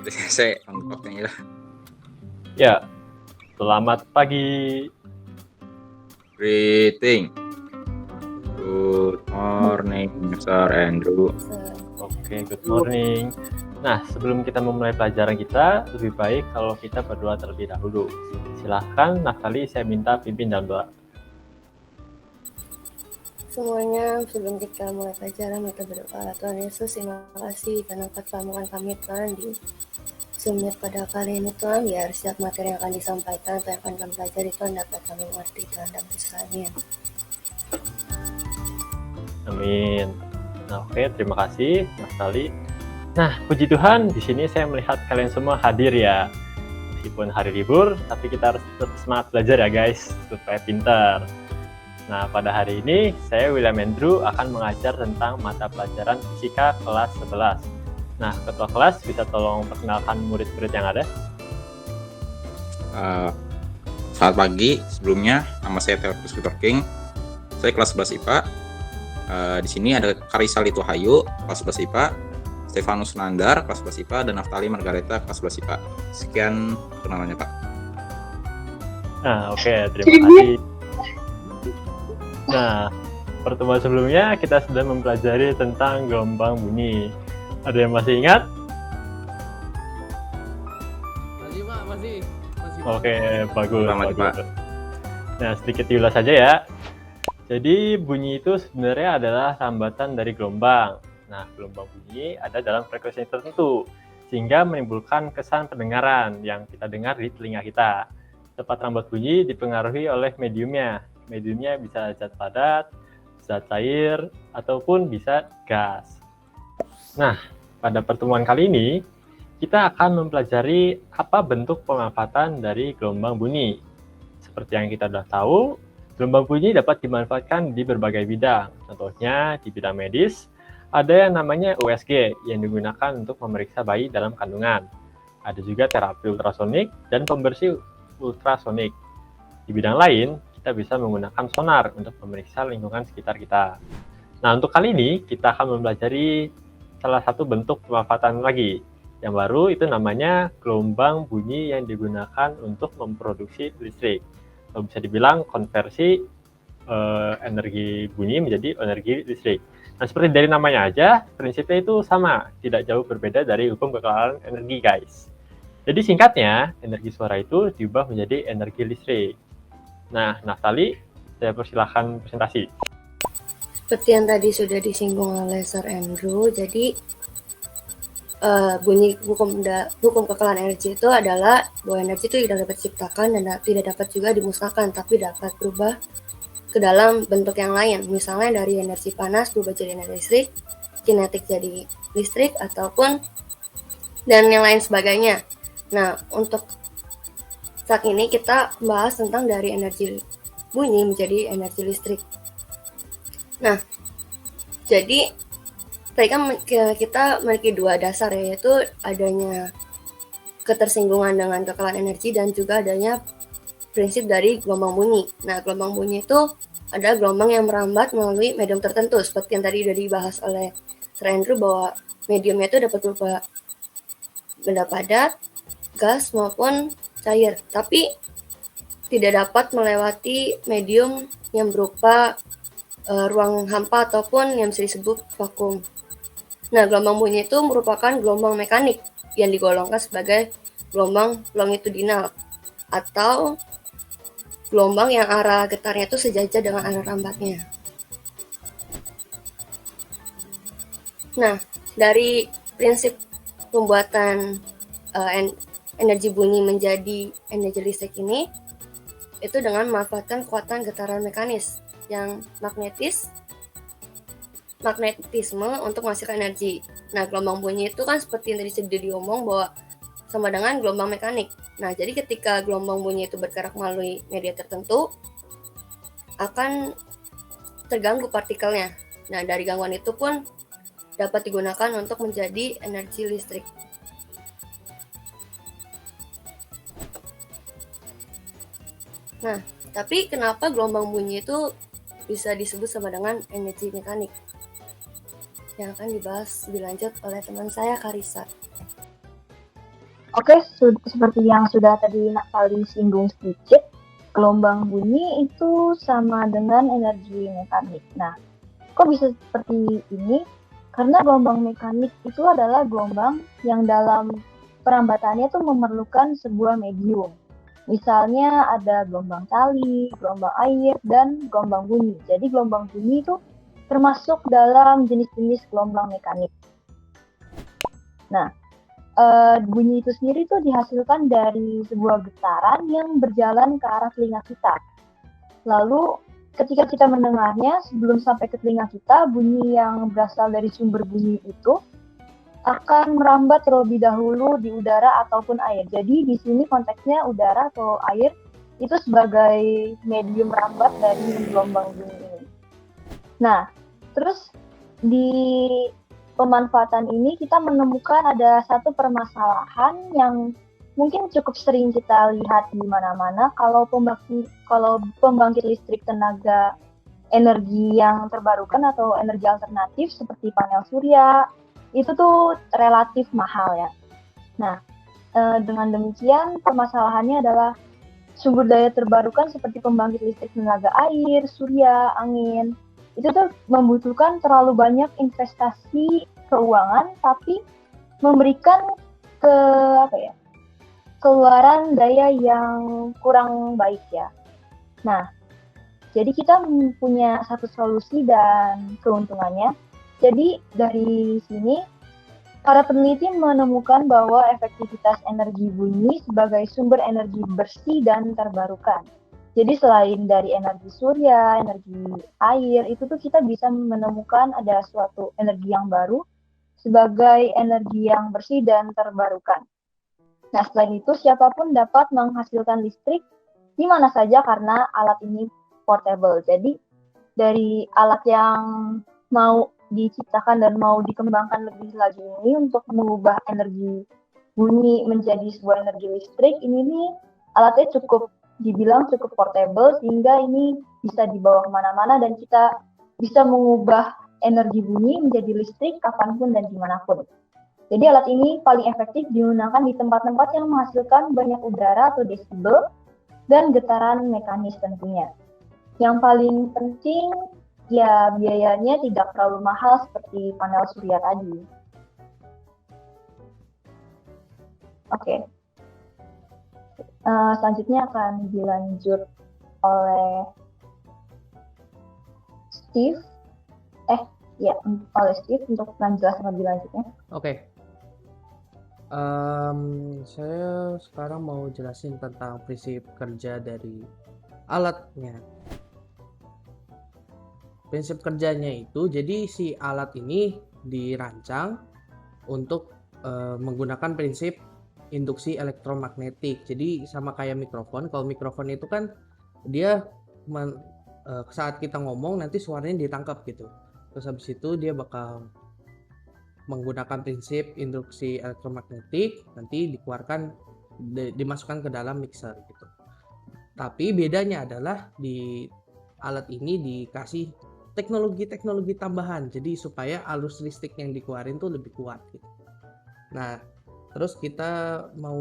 Saya unboxing ya. Ya, selamat pagi. Greeting. Good morning, Mr. Andrew. Oke, good morning. Nah, sebelum kita memulai pelajaran kita, lebih baik kalau kita berdoa terlebih dahulu. Silahkan, Naftali, saya minta pimpin dalam doa. Semuanya, sebelum kita mulai pelajaran, kita berdoa. Tuhan Yesus, terima kasih karena pertemuan kami Tuhan di Zoom-nya pada kali ini Tuhan, biar setiap materi yang akan disampaikan atau yang akan kami pelajari Tuhan dapat kami mengerti Tuhan dan Amin. Amin. Nah, oke, terima kasih, Naftali. Nah, puji Tuhan, di sini saya melihat kalian semua hadir ya. Meskipun hari libur, tapi kita harus tetap semangat belajar ya guys, supaya pintar. Nah, pada hari ini, saya William Andrew akan mengajar tentang mata pelajaran Fisika kelas 11. Nah, ketua kelas bisa tolong perkenalkan murid-murid yang ada? Selamat pagi. Sebelumnya, nama saya Theodorus Victor King. Saya kelas 11 IPA. Di sini ada Karisa Lituhayu, kelas 11 IPA. Stefanus Nandar, kelas 11 IPA. Dan Naftali Margareta, kelas 11 IPA. Sekian perkenalannya, Pak. Nah, oke, terima kasih. Nah, pertemuan sebelumnya kita sudah mempelajari tentang gelombang bunyi. Ada yang masih ingat? Masih, Pak, masih. Oke, bagus. Selamat, Pak. Nah, sedikit diulas saja ya. Jadi, bunyi itu sebenarnya adalah rambatan dari gelombang. Nah, gelombang bunyi ada dalam frekuensi tertentu, sehingga menimbulkan kesan pendengaran yang kita dengar di telinga kita. Tempat rambat bunyi dipengaruhi oleh mediumnya. Mediumnya bisa zat padat, zat cair, ataupun bisa gas. Nah, pada pertemuan kali ini, kita akan mempelajari apa bentuk pemanfaatan dari gelombang bunyi. Seperti yang kita sudah tahu, gelombang bunyi dapat dimanfaatkan di berbagai bidang. Contohnya, di bidang medis, ada yang namanya USG yang digunakan untuk memeriksa bayi dalam kandungan. Ada juga terapi ultrasonik dan pembersih ultrasonik. Di bidang lain, kita bisa menggunakan sonar untuk memeriksa lingkungan sekitar kita. Nah, untuk kali ini kita akan mempelajari salah satu bentuk pemanfaatan lagi. Yang baru itu namanya gelombang bunyi yang digunakan untuk memproduksi listrik. Atau bisa dibilang konversi energi bunyi menjadi energi listrik. Nah, seperti dari namanya aja, prinsipnya itu sama, tidak jauh berbeda dari hukum kekalaran energi, guys. Jadi singkatnya, energi suara itu diubah menjadi energi listrik. Nah, Naftali, saya persilahkan presentasi. Seperti yang tadi sudah disinggung oleh Sir Andrew, jadi bunyi hukum kekalahan energi itu adalah bahwa energi itu tidak dapat diciptakan dan tidak dapat juga dimusnahkan, tapi dapat berubah ke dalam bentuk yang lain. Misalnya dari energi panas berubah jadi energi listrik, kinetik jadi listrik, ataupun dan yang lain sebagainya. Nah, untuk saat ini kita bahas tentang dari energi bunyi menjadi energi listrik. Nah, jadi tadi kan kita memiliki dua dasar, yaitu adanya ketersinggungan dengan kekalahan energi dan juga adanya prinsip dari gelombang bunyi. Nah, gelombang bunyi itu ada gelombang yang merambat melalui medium tertentu, seperti yang tadi sudah dibahas oleh Sir Andrew bahwa mediumnya itu dapat berubah benda padat, gas maupun cair, tapi tidak dapat melewati medium yang berupa ruang hampa ataupun yang bisa disebut vakum. Nah, gelombang bunyi itu merupakan gelombang mekanik yang digolongkan sebagai gelombang longitudinal atau gelombang yang arah getarnya itu sejajar dengan arah rambatnya. Nah, dari prinsip pembuatan energi bunyi menjadi energi listrik ini itu dengan memanfaatkan kekuatan getaran mekanis yang magnetisme untuk menghasilkan energi. Nah, gelombang bunyi itu kan seperti yang tadi sudah diomong bahwa sama dengan gelombang mekanik. Nah, jadi ketika gelombang bunyi itu bergerak melalui media tertentu akan terganggu partikelnya. Nah, dari gangguan itu pun dapat digunakan untuk menjadi energi listrik. Nah, tapi kenapa gelombang bunyi itu bisa disebut sama dengan energi mekanik? Yang akan dibahas lebih lanjut oleh teman saya, Karisa. Oke, seperti yang sudah tadi Naftali singgung sedikit, gelombang bunyi itu sama dengan energi mekanik. Nah, kok bisa seperti ini? Karena gelombang mekanik itu adalah gelombang yang dalam perambatannya tuh memerlukan sebuah medium. Misalnya ada gelombang tali, gelombang air, dan gelombang bunyi. Jadi gelombang bunyi itu termasuk dalam jenis-jenis gelombang mekanik. Nah, bunyi itu sendiri tuh dihasilkan dari sebuah getaran yang berjalan ke arah telinga kita. Lalu ketika kita mendengarnya, sebelum sampai ke telinga kita, bunyi yang berasal dari sumber bunyi itu akan merambat terlebih dahulu di udara ataupun air. Jadi di sini konteksnya udara atau air itu sebagai medium merambat dari gelombang bunyi ini. Nah, terus di pemanfaatan ini kita menemukan ada satu permasalahan yang mungkin cukup sering kita lihat di mana-mana. Kalau pembangkit listrik tenaga energi yang terbarukan atau energi alternatif seperti panel surya, itu tuh relatif mahal ya. Nah, dengan demikian permasalahannya adalah sumber daya terbarukan seperti pembangkit listrik tenaga air, surya, angin, itu tuh membutuhkan terlalu banyak investasi keuangan, tapi memberikan keluaran daya yang kurang baik ya. Nah, jadi kita punya satu solusi dan keuntungannya. Jadi dari sini para peneliti menemukan bahwa efektivitas energi bunyi sebagai sumber energi bersih dan terbarukan. Jadi selain dari energi surya, energi air, itu tuh kita bisa menemukan ada suatu energi yang baru sebagai energi yang bersih dan terbarukan. Nah, selain itu siapapun dapat menghasilkan listrik di mana saja karena alat ini portable. Jadi dari alat yang mau diciptakan dan mau dikembangkan lebih lagi ini untuk mengubah energi bunyi menjadi sebuah energi listrik, ini nih alatnya dibilang cukup portable sehingga ini bisa dibawa kemana-mana dan kita bisa mengubah energi bunyi menjadi listrik kapanpun dan dimanapun. Jadi alat ini paling efektif digunakan di tempat-tempat yang menghasilkan banyak udara atau desibel dan getaran mekanis tentunya. Yang paling penting ya biayanya tidak terlalu mahal seperti panel surya tadi. Oke. Selanjutnya akan dilanjut oleh Steve. Oleh Steve untuk menjelaskan lebih lanjutnya. Oke. Saya sekarang mau jelasin tentang prinsip kerja dari alatnya. Prinsip kerjanya itu, jadi si alat ini dirancang untuk menggunakan prinsip induksi elektromagnetik. Jadi sama kayak mikrofon. Kalau mikrofon itu kan dia saat kita ngomong nanti suaranya ditangkap gitu. Terus habis itu dia bakal menggunakan prinsip induksi elektromagnetik, nanti dikeluarkan dimasukkan ke dalam mixer gitu. Tapi bedanya adalah di alat ini dikasih teknologi tambahan, jadi supaya arus listrik yang dikeluarin tuh lebih kuat gitu. Nah, terus kita mau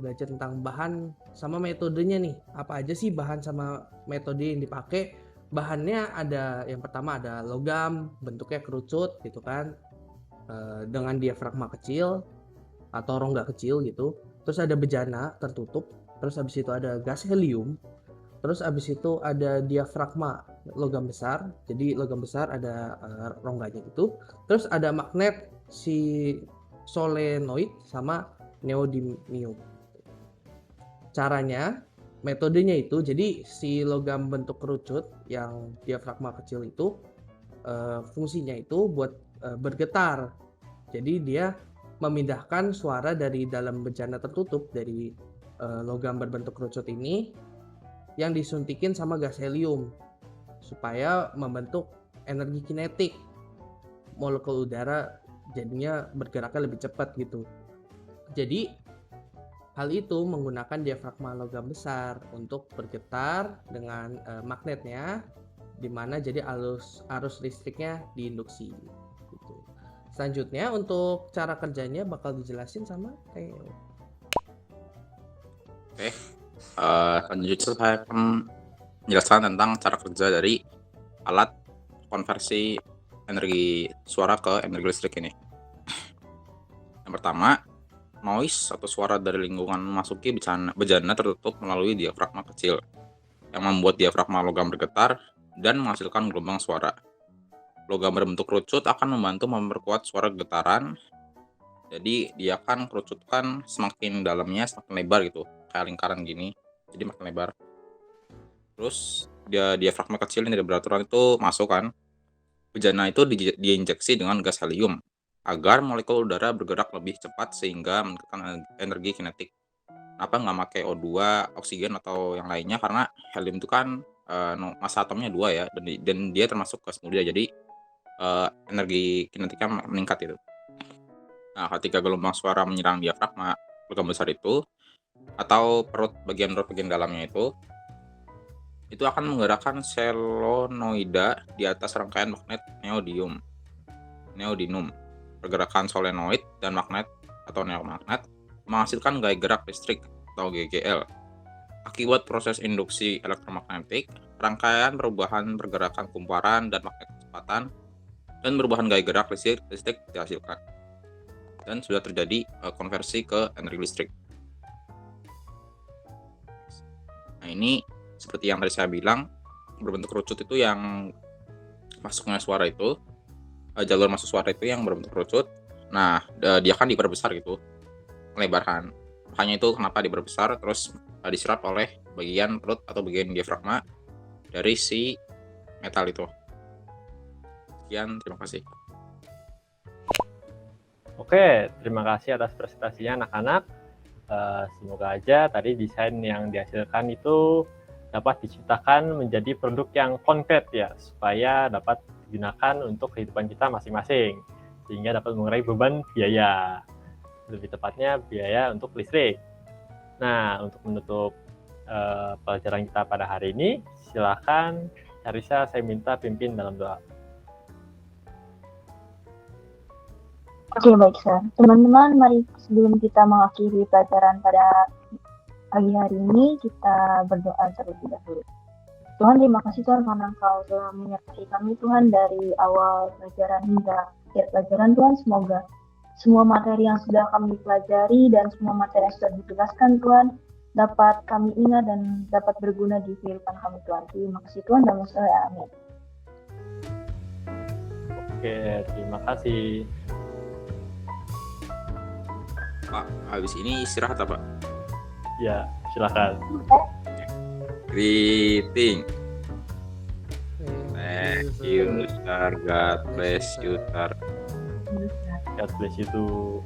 belajar tentang bahan sama metodenya nih. Apa aja sih bahan sama metode yang dipakai? Bahannya ada, yang pertama ada logam, bentuknya kerucut gitu kan, dengan diafragma kecil atau rongga kecil gitu. Terus ada bejana tertutup. Terus habis itu ada gas helium. Terus habis itu ada diafragma logam besar. Jadi logam besar ada rongganya gitu. Terus ada magnet si solenoid sama neodymium. Caranya, metodenya itu, jadi si logam bentuk kerucut yang diafragma kecil itu fungsinya itu buat bergetar. Jadi dia memindahkan suara dari dalam bejana tertutup dari logam berbentuk kerucut ini yang disuntikin sama gas helium supaya membentuk energi kinetik. Molekul udara jadinya bergeraknya lebih cepat gitu. Jadi hal itu menggunakan diafragma logam besar untuk bergetar dengan magnetnya, di mana jadi arus listriknya diinduksi gitu. Selanjutnya untuk cara kerjanya bakal dijelasin sama Theo. Selanjutnya saya akan menjelaskan tentang cara kerja dari alat konversi energi suara ke energi listrik ini. Yang pertama, noise atau suara dari lingkungan memasuki bejana tertutup melalui diafragma kecil yang membuat diafragma logam bergetar dan menghasilkan gelombang suara. Logam berbentuk kerucut akan membantu memperkuat suara getaran. Jadi dia akan kerucutkan semakin dalamnya semakin lebar gitu, kayak lingkaran gini. Jadi makin lebar. Terus diafragma kecil yang tidak beraturan itu masuk kan. Bejana itu diinjeksi dengan gas helium agar molekul udara bergerak lebih cepat sehingga meningkatkan energi kinetik. Kenapa nggak pakai O2, oksigen atau yang lainnya? Karena helium itu kan massa atomnya 2 ya, dan dia termasuk gas mulia, jadi energi kinetiknya meningkat itu. Nah, ketika gelombang suara menyerang diafragma logam besar itu atau bagian perut bagian dalamnya itu akan menggerakkan solenoida di atas rangkaian magnet neodymium. Pergerakan solenoid dan magnet atau neomagnet menghasilkan gaya gerak listrik atau GGL. Akibat proses induksi elektromagnetik, rangkaian perubahan pergerakan kumparan dan magnet kecepatan dan perubahan gaya gerak listrik dihasilkan. Dan sudah terjadi konversi ke energi listrik. Nah, ini seperti yang tadi saya bilang, berbentuk kerucut itu yang masuknya suara itu, jalur masuk suara itu yang berbentuk kerucut. Nah, dia kan diperbesar gitu, melebarkan. Makanya itu kenapa diperbesar, terus diserap oleh bagian perut atau bagian diafragma dari si metal itu. Sekian, terima kasih. Oke, terima kasih atas presentasinya anak-anak. Semoga aja tadi desain yang dihasilkan itu dapat diciptakan menjadi produk yang konkret ya, supaya dapat digunakan untuk kehidupan kita masing-masing, sehingga dapat mengurangi beban biaya, lebih tepatnya biaya untuk listrik. Nah, untuk menutup pelajaran kita pada hari ini, silakan Carissa, saya minta pimpin dalam doa. Oke, baik, Sir. Teman-teman, mari sebelum kita mengakhiri pelajaran pada pagi hari ini, kita berdoa terlebih dahulu. Tuhan, terima kasih Tuhan karena Engkau telah menyertai kami Tuhan dari awal pelajaran hingga akhir pelajaran Tuhan. Semoga semua materi yang sudah kami pelajari dan semua materi yang sudah dijelaskan Tuhan dapat kami ingat dan dapat berguna di kehidupan kami Tuhan. Terima kasih Tuhan, dalam nama Yesus, amin. Oke, terima kasih. Pak, habis ini istirahat apa? Ya, silakan. Greeting. Thank you, sir. God bless you, sir. God bless you too.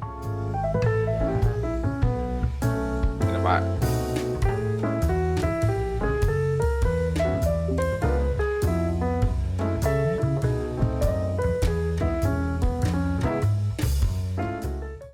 Pak.